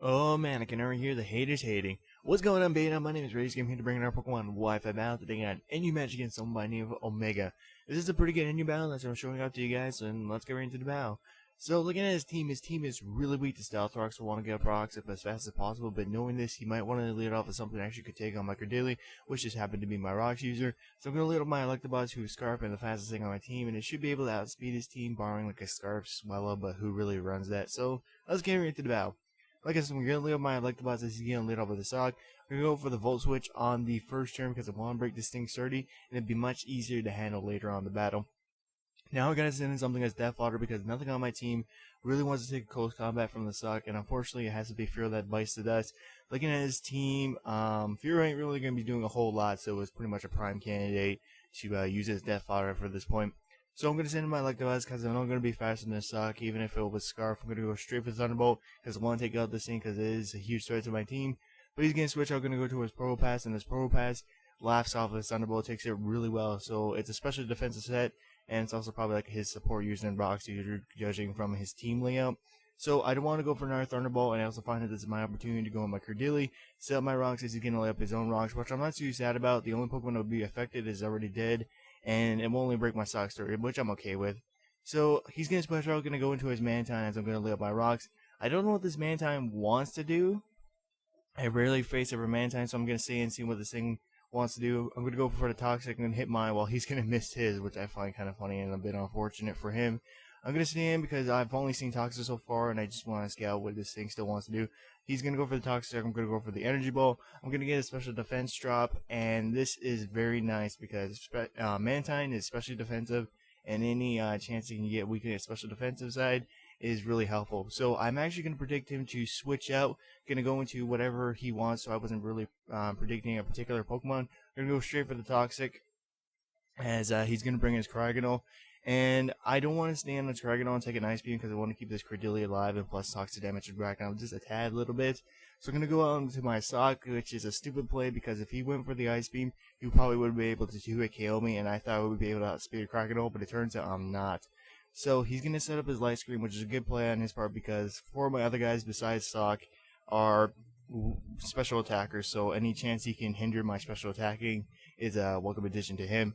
Oh man, I can already hear the haters hating. What's going on, Beta? My name is Rage. I'm here to bring in our Pokemon Wi-Fi battle today on NU match against someone by the name of Omega. This is a pretty good NU battle that's what I'm showing out to you guys, and let's get right into the battle. So looking at his team is really weak to Stealth Rocks, so want to get rocks up as fast as possible, but knowing this, he might want to lead off with something that actually could take on my Cordeli, which just happened to be my rocks user. So I'm going to lead off my Electabuzz, who's Scarf and the fastest thing on my team, and it should be able to outspeed his team, barring like a Scarf Swellow, but who really runs that? So let's get right into the battle. Like I said, we're going to lead off my Electabuzz as he's going to lead off with a Sock. We're going to go for the Volt Switch on the first turn because I want to break this thing sturdy, and it'd be much easier to handle later on in the battle. Now we're going to send in something as Death Fodder because nothing on my team really wants to take a close combat from the Sock, and unfortunately it has to be Fear that bites the dust. Looking at his team, Fear ain't really going to be doing a whole lot, so it's pretty much a prime candidate to use as Death Fodder for this point. So I'm going to send in my Electabuzz because I'm not going to be faster than the Sock, even if it was Scarf. I'm going to go straight for Thunderbolt because I want to take out this thing because it is a huge threat to my team. But he's going to switch. I'm going to go to his Probopass, and his Probopass laughs off of his Thunderbolt, takes it really well. So it's a special defensive set, and it's also probably like his support used in Rocks, judging from his team layout. So I don't want to go for another Thunderbolt, and I also find that this is my opportunity to go on my Cordeli, set up my Rocks as he's going to lay up his own Rocks, which I'm not too sad about. The only Pokemon that would be affected is already dead, and it will only break my Sock story, which I'm okay with. So he's going to special out, going to go into his Mantine as I'm going to lay up my Rocks. I don't know what this Mantine wants to do. I rarely face a Mantine, so I'm going to stay and see what this thing wants to do. I'm going to go for the Toxic and hit mine while he's going to miss his, which I find kind of funny and a bit unfortunate for him. I'm going to stay in because I've only seen Toxic so far, and I just want to scout what this thing still wants to do. He's going to go for the Toxic. I'm going to go for the Energy Ball. I'm going to get a special defense drop, and this is very nice because Mantine is especially defensive, and any chance he can get weakened at special defensive side is really helpful. So I'm actually going to predict him to switch out, going to go into whatever he wants, so I wasn't really predicting a particular Pokemon. I'm going to go straight for the Toxic, as he's going to bring his Cryogonal. And I don't want to stay on the Cryogonal and take an Ice Beam because I want to keep this Cordeli alive, and plus toxic damage to Cryogonal just a tad little bit. So I'm going to go out into my Sock, which is a stupid play because if he went for the Ice Beam, he probably would be able to 2-hit KO me, and I thought I would be able to outspeed Cryogonal, but it turns out I'm not. So he's going to set up his Light Screen, which is a good play on his part because 4 of my other guys besides Sock are special attackers, so any chance he can hinder my special attacking is a welcome addition to him.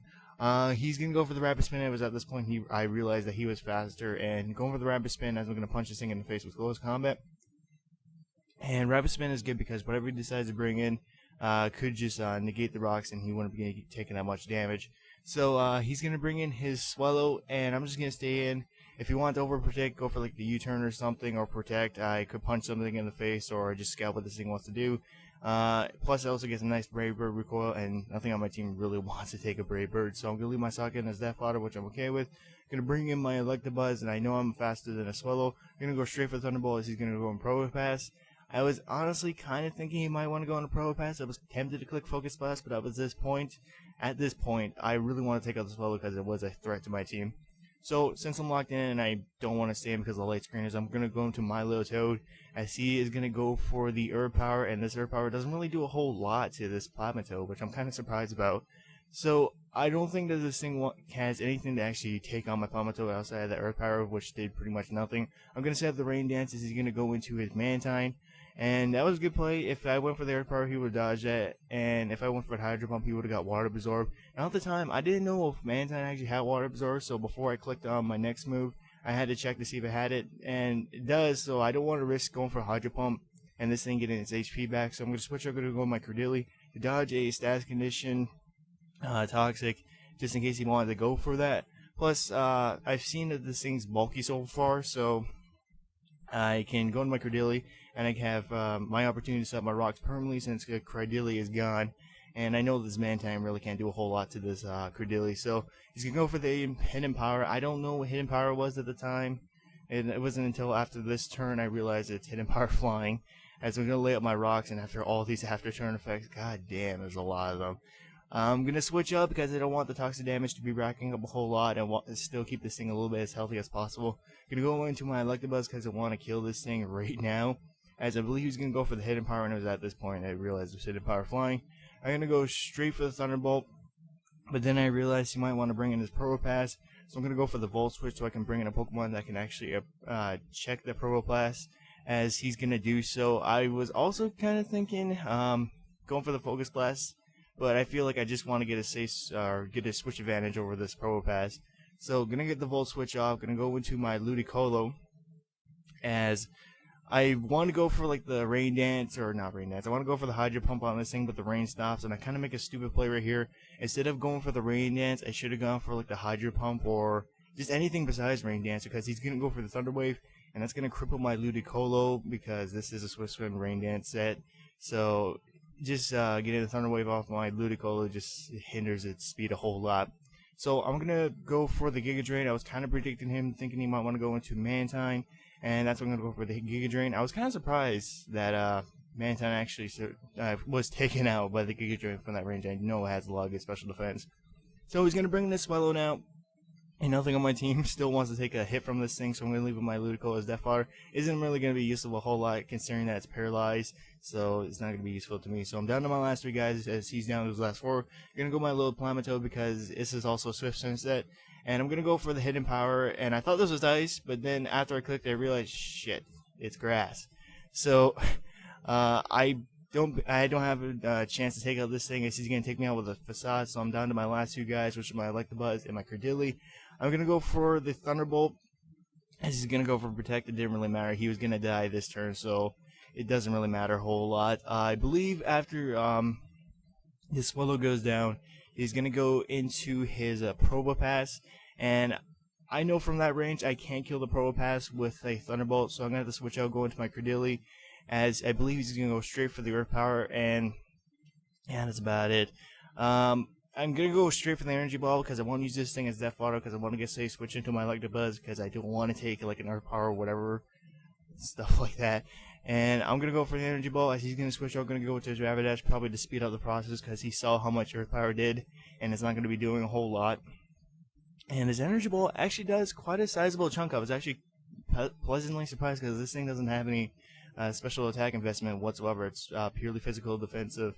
He's going to go for the Rapid Spin. It was at this point I realized that he was faster, and going for the Rapid Spin as I'm going to punch this thing in the face with close combat. And Rapid Spin is good because whatever he decides to bring in could just negate the rocks, and he wouldn't be taking that much damage. So he's going to bring in his Swellow, and I'm just going to stay in. If you want to overprotect, go for like the U-turn or something, or protect. I could punch something in the face, or just scout what this thing wants to do. Plus, it also gets a nice Brave Bird recoil, and nothing on my team really wants to take a Brave Bird, so I'm going to leave my Sock in as Death Fodder, which I'm okay with. Going to bring in my Electabuzz, and I know I'm faster than a Swellow. Going to go straight for Thunderbolt as he's going to go in Probopass. I was honestly kind of thinking he might want to go on a Probopass. I was tempted to click Focus Blast, but at this point, I really want to take out the Swellow because it was a threat to my team. So, since I'm locked in and I don't want to stay in because of the light screeners, I'm going to go into my little Toad as he is going to go for the Herb Power, and this Herb Power doesn't really do a whole lot to this Plasma Toad, which I'm kind of surprised about. So, I don't think that this thing has anything to actually take on my Plasma Toad outside of the Herb Power, which did pretty much nothing. I'm going to set up the Rain Dance as he's going to go into his Mantine, and that was a good play. If I went for the Herb Power, he would dodge that, and if I went for the Hydro Pump, he would have got Water Absorb. Now at the time, I didn't know if Mantine actually had Water Absorb, so before I clicked on my next move, I had to check to see if it had it, and it does, so I don't want to risk going for Hydro Pump and this thing getting its HP back, so I'm going to switch. I'm going to go with my Cordeli to dodge a Status Condition Toxic, just in case he wanted to go for that. Plus, I've seen that this thing's bulky so far, so I can go into my Cordeli, and I have my opportunity to set up my rocks permanently since Cordeli is gone. And I know this Mantine really can't do a whole lot to this Cordeli, so he's going to go for the Hidden Power. I don't know what Hidden Power was at the time, and it wasn't until after this turn I realized it's Hidden Power Flying, as I'm going to lay up my rocks, and after all these after turn effects, god damn, there's a lot of them. I'm going to switch up because I don't want the toxic damage to be racking up a whole lot and want to still keep this thing a little bit as healthy as possible. I'm going to go into my Electabuzz because I want to kill this thing right now, as I believe he's going to go for the Hidden Power, and it was at this point I realized it was Hidden Power Flying. I'm going to go straight for the Thunderbolt, but then I realized he might want to bring in his Probopass, so I'm going to go for the Volt Switch so I can bring in a Pokemon that can actually check the Probopass as he's gonna do so. I was also kind of thinking going for the Focus Blast, but I feel like I just want to get a safe get a switch advantage over this Probopass. So gonna get the Volt Switch off, gonna go into my Ludicolo, as I want to go for like the Rain Dance, or not Rain Dance, I want to go for the Hydro Pump on this thing, but the rain stops, and I kind of make a stupid play right here. Instead of going for the Rain Dance, I should have gone for like the Hydro Pump, or just anything besides Rain Dance, because he's going to go for the Thunder Wave, and that's going to cripple my Ludicolo, because this is a Swift Swim Rain Dance set. So just getting the Thunder Wave off my Ludicolo just hinders its speed a whole lot. So I'm going to go for the Giga Drain. I was kind of predicting him, thinking he might want to go into Mantine, and that's what I'm going to go for, the Giga Drain. I was kind of surprised that Mantine actually was taken out by the Giga Drain from that range. I know it has a lot of good special defense. So he's going to bring this Swellow out. And nothing on my team still wants to take a hit from this thing, so I'm going to leave with my Ludicolo as Death Fodder. Isn't really going to be useful a whole lot, considering that it's paralyzed, so it's not going to be useful to me. So I'm down to my last 3 guys, as he's down to his last 4. I'm going to go my little Plamatoad, because this is also a Swift Swim set. And I'm going to go for the Hidden Power, and I thought this was Ice, but then after I clicked, I realized, shit, it's Grass. So I don't have a chance to take out this thing, as he's going to take me out with a Facade, so I'm down to my last 2 guys, which are my Electabuzz and my Credilli. I'm going to go for the Thunderbolt, as he's going to go for Protect. It didn't really matter. He was going to die this turn, so it doesn't really matter a whole lot. I believe after his Swallow goes down, he's going to go into his Probopass, and I know from that range I can't kill the Probopass with a Thunderbolt, so I'm going to have to switch out, go into my Credilli, as I believe he's going to go straight for the Earth Power, and yeah, that's about it. I'm going to go straight for the Energy Ball, because I want to use this thing as Death Fodder, because I want to get safe, switch into my Electabuzz, because I don't want to take like an Earth Power or whatever, stuff like that. And I'm going to go for the Energy Ball, as he's going to switch out, going to go to his Rapidash, probably to speed up the process, because he saw how much Earth Power did, and it's not going to be doing a whole lot. And his Energy Ball actually does quite a sizable chunk. I was actually pleasantly surprised, because this thing doesn't have any special attack investment whatsoever. It's purely physical, defensive.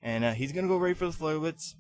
And he's going to go right for the Flare Blitz,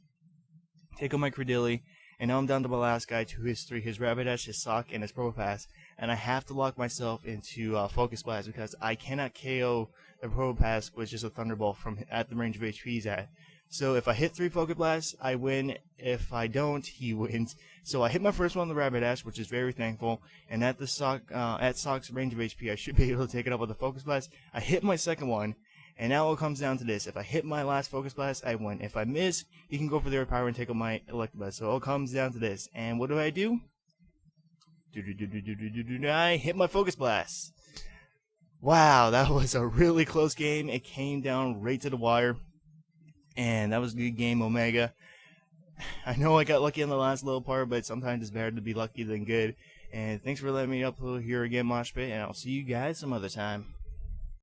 take on my Credilli, and now I'm down to my last guy, to his 3, his Rapidash, his Sock, and his Probopass, and I have to lock myself into Focus Blast, because I cannot KO the Probopass with just a Thunderbolt from at the range of HP he's at. So if I hit 3 Focus Blasts, I win. If I don't, he wins. So I hit my first one on the Rapidash, which is very thankful, and at the Sock's range of HP, I should be able to take it up with the Focus Blast. I hit my second one, and now it comes down to this. If I hit my last Focus Blast, I win. If I miss, he can go for the Earth Power and take up my Electabuzz. So it all comes down to this. And what do? I hit my Focus Blast. Wow, that was a really close game. It came down right to the wire. And that was a good game, Omega. I know I got lucky in the last little part, but sometimes it's better to be lucky than good. And thanks for letting me upload here again, Moshpit, and I'll see you guys some other time.